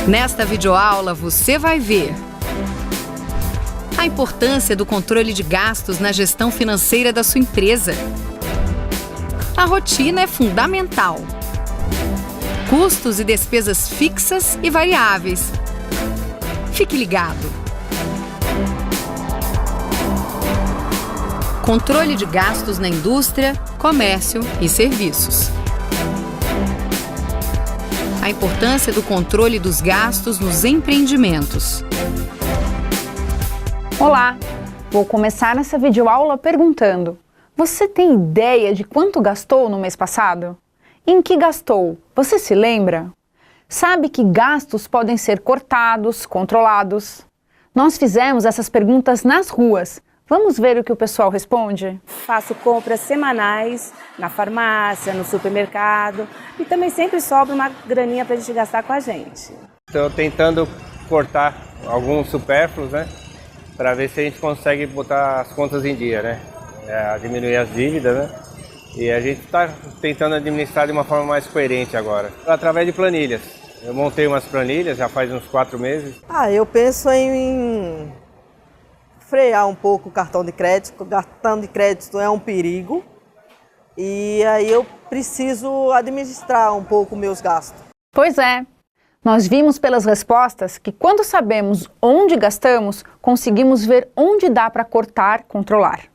Nesta videoaula você vai ver a importância do controle de gastos na gestão financeira da sua empresa. A rotina é fundamental. Custos e despesas fixas e variáveis. Fique ligado. Controle de gastos na indústria, comércio e serviços. A importância do controle dos gastos nos empreendimentos. Olá! Vou começar essa videoaula perguntando: você tem ideia de quanto gastou no mês passado? Em que gastou? Você se lembra? Sabe que gastos podem ser cortados, controlados? Nós fizemos essas perguntas nas ruas. Vamos ver o que o pessoal responde? Faço compras semanais na farmácia, no supermercado e também sempre sobra uma graninha para a gente gastar com a gente. Estou tentando cortar alguns supérfluos, né? Para ver se a gente consegue botar as contas em dia, né? Diminuir as dívidas, né? E a gente está tentando administrar de uma forma mais coerente agora, através de planilhas. Eu montei umas planilhas já faz uns 4 meses. Eu penso em frear um pouco o cartão de crédito. O cartão de crédito é um perigo e aí eu preciso administrar um pouco meus gastos. Pois é, nós vimos pelas respostas que quando sabemos onde gastamos, conseguimos ver onde dá para cortar, controlar.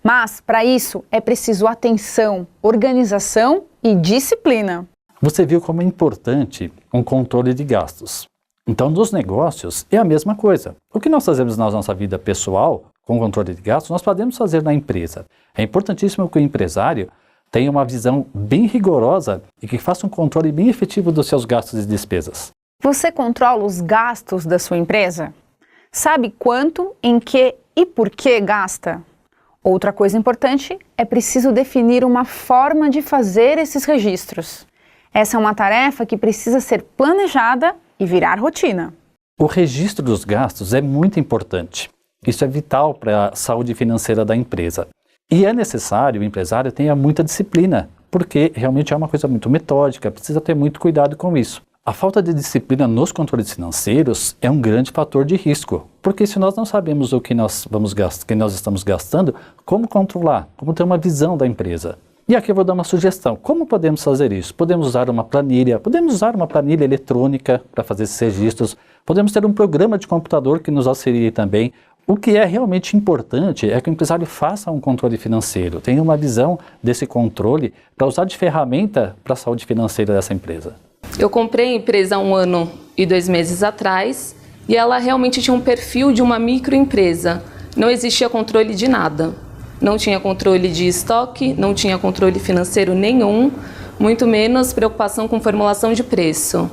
Mas, para isso, é preciso atenção, organização e disciplina. Você viu como é importante um controle de gastos. Então, nos negócios, é a mesma coisa. O que nós fazemos na nossa vida pessoal, com controle de gastos, nós podemos fazer na empresa. É importantíssimo que o empresário tenha uma visão bem rigorosa e que faça um controle bem efetivo dos seus gastos e despesas. Você controla os gastos da sua empresa? Sabe quanto, em que e por que gasta? Outra coisa importante, é preciso definir uma forma de fazer esses registros. Essa é uma tarefa que precisa ser planejada e virar rotina. O registro dos gastos é muito importante. Isso é vital para a saúde financeira da empresa. E é necessário que o empresário tenha muita disciplina, porque realmente é uma coisa muito metódica, precisa ter muito cuidado com isso. A falta de disciplina nos controles financeiros é um grande fator de risco, porque se nós não sabemos o que nós estamos gastando, como controlar, como ter uma visão da empresa? E aqui eu vou dar uma sugestão. Como podemos fazer isso? Podemos usar uma planilha eletrônica para fazer esses registros, podemos ter um programa de computador que nos auxilie também. O que é realmente importante é que o empresário faça um controle financeiro, tenha uma visão desse controle para usar de ferramenta para a saúde financeira dessa empresa. Eu comprei a empresa há 1 ano e 2 meses atrás e ela realmente tinha um perfil de uma microempresa. Não existia controle de nada. Não tinha controle de estoque, não tinha controle financeiro nenhum, muito menos preocupação com formulação de preço.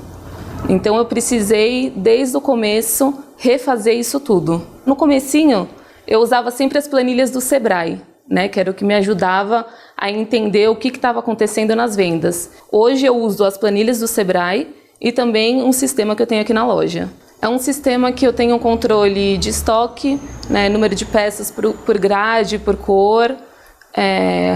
Então eu precisei, desde o começo, refazer isso tudo. No comecinho, eu usava sempre as planilhas do Sebrae, que era o que me ajudava a entender o que estava acontecendo nas vendas. Hoje eu uso as planilhas do Sebrae e também um sistema que eu tenho aqui na loja. É um sistema que eu tenho um controle de estoque, número de peças por grade, por cor,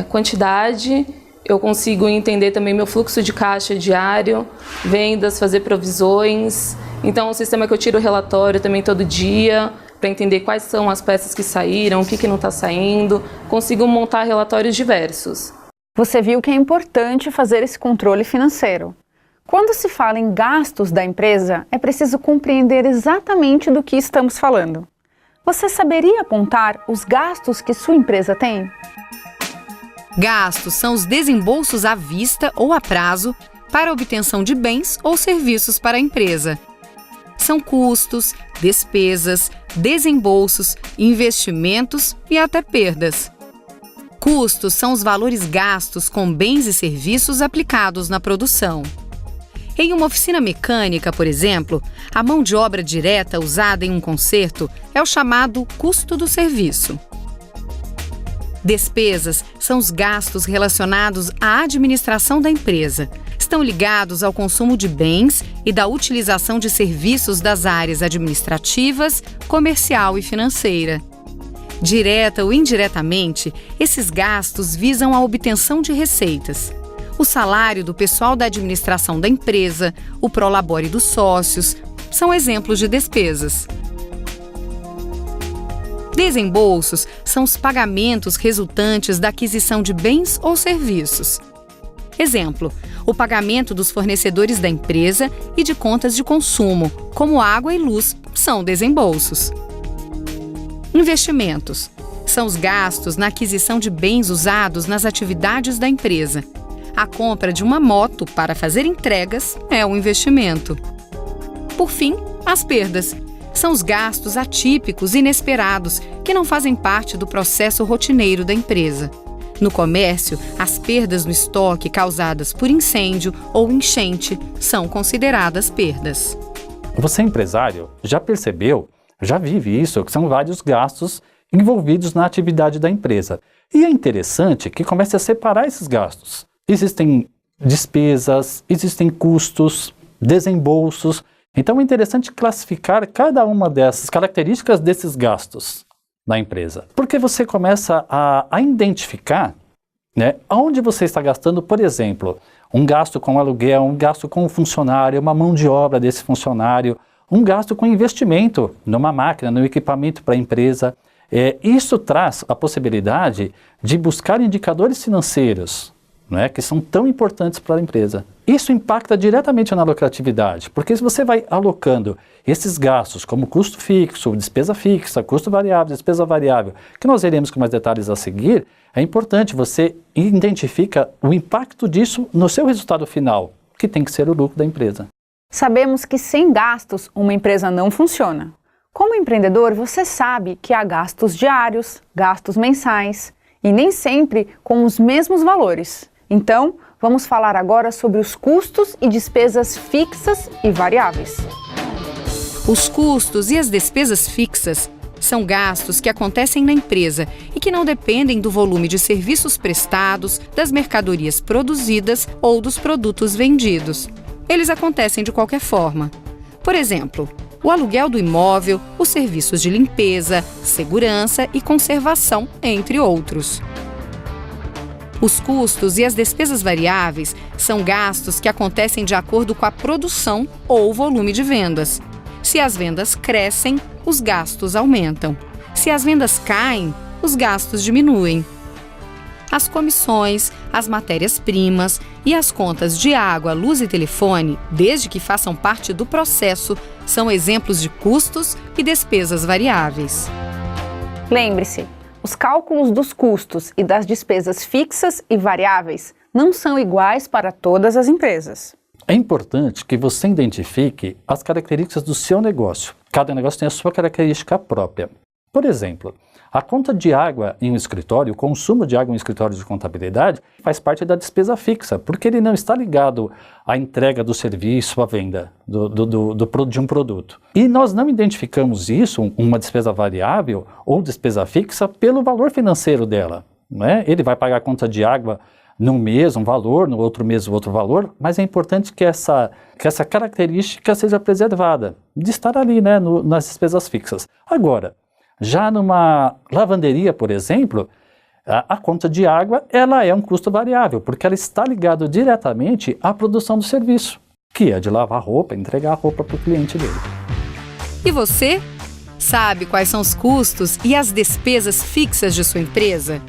quantidade. Eu consigo entender também meu fluxo de caixa diário, vendas, fazer provisões. Então é um sistema que eu tiro o relatório também todo dia, para entender quais são as peças que saíram, o que não está saindo. Consigo montar relatórios diversos. Você viu que é importante fazer esse controle financeiro. Quando se fala em gastos da empresa, é preciso compreender exatamente do que estamos falando. Você saberia apontar os gastos que sua empresa tem? Gastos são os desembolsos à vista ou a prazo para a obtenção de bens ou serviços para a empresa. São custos, despesas, desembolsos, investimentos e até perdas. Custos são os valores gastos com bens e serviços aplicados na produção. Em uma oficina mecânica, por exemplo, a mão de obra direta usada em um conserto é o chamado custo do serviço. Despesas são os gastos relacionados à administração da empresa. Estão ligados ao consumo de bens e da utilização de serviços das áreas administrativas, comercial e financeira. Direta ou indiretamente, esses gastos visam a obtenção de receitas. O salário do pessoal da administração da empresa, o prolabore dos sócios, são exemplos de despesas. Desembolsos são os pagamentos resultantes da aquisição de bens ou serviços. Exemplo, o pagamento dos fornecedores da empresa e de contas de consumo, como água e luz, são desembolsos. Investimentos são os gastos na aquisição de bens usados nas atividades da empresa. A compra de uma moto para fazer entregas é um investimento. Por fim, as perdas são os gastos atípicos e inesperados que não fazem parte do processo rotineiro da empresa. No comércio, as perdas no estoque causadas por incêndio ou enchente são consideradas perdas. Você, empresário, já percebeu, já vive isso, que são vários gastos envolvidos na atividade da empresa. E é interessante que comece a separar esses gastos. Existem despesas, existem custos, desembolsos. Então é interessante classificar cada uma dessas características desses gastos da empresa. Porque você começa a identificar, né, onde você está gastando, por exemplo, um gasto com aluguel, um gasto com um funcionário, uma mão de obra desse funcionário, um gasto com investimento numa máquina, no equipamento para a empresa. Isso traz a possibilidade de buscar indicadores financeiros, né, que são tão importantes para a empresa. Isso impacta diretamente na lucratividade, porque se você vai alocando esses gastos como custo fixo, despesa fixa, custo variável, despesa variável, que nós veremos com mais detalhes a seguir, é importante você identificar o impacto disso no seu resultado final, que tem que ser o lucro da empresa. Sabemos que sem gastos uma empresa não funciona. Como empreendedor, você sabe que há gastos diários, gastos mensais e nem sempre com os mesmos valores. Então, vamos falar agora sobre os custos e despesas fixas e variáveis. Os custos e as despesas fixas são gastos que acontecem na empresa e que não dependem do volume de serviços prestados, das mercadorias produzidas ou dos produtos vendidos. Eles acontecem de qualquer forma. Por exemplo, o aluguel do imóvel, os serviços de limpeza, segurança e conservação, entre outros. Os custos e as despesas variáveis são gastos que acontecem de acordo com a produção ou volume de vendas. Se as vendas crescem, os gastos aumentam. Se as vendas caem, os gastos diminuem. As comissões, as matérias-primas e as contas de água, luz e telefone, desde que façam parte do processo, são exemplos de custos e despesas variáveis. Lembre-se, os cálculos dos custos e das despesas fixas e variáveis não são iguais para todas as empresas. É importante que você identifique as características do seu negócio. Cada negócio tem a sua característica própria. Por exemplo, a conta de água em um escritório, o consumo de água em um escritório de contabilidade, faz parte da despesa fixa, porque ele não está ligado à entrega do serviço, à venda de um produto. E nós não identificamos isso, uma despesa variável ou despesa fixa, pelo valor financeiro dela, né? Ele vai pagar a conta de água num mês um valor, no outro mês outro valor, mas é importante que essa característica seja preservada, de estar ali, né, nas despesas fixas. Agora, já numa lavanderia, por exemplo, a conta de água ela é um custo variável, porque ela está ligada diretamente à produção do serviço, que é de lavar roupa, entregar a roupa para o cliente dele. E você? Sabe quais são os custos e as despesas fixas de sua empresa?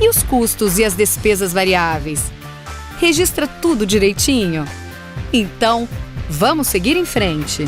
E os custos e as despesas variáveis? Registra tudo direitinho? Então, vamos seguir em frente.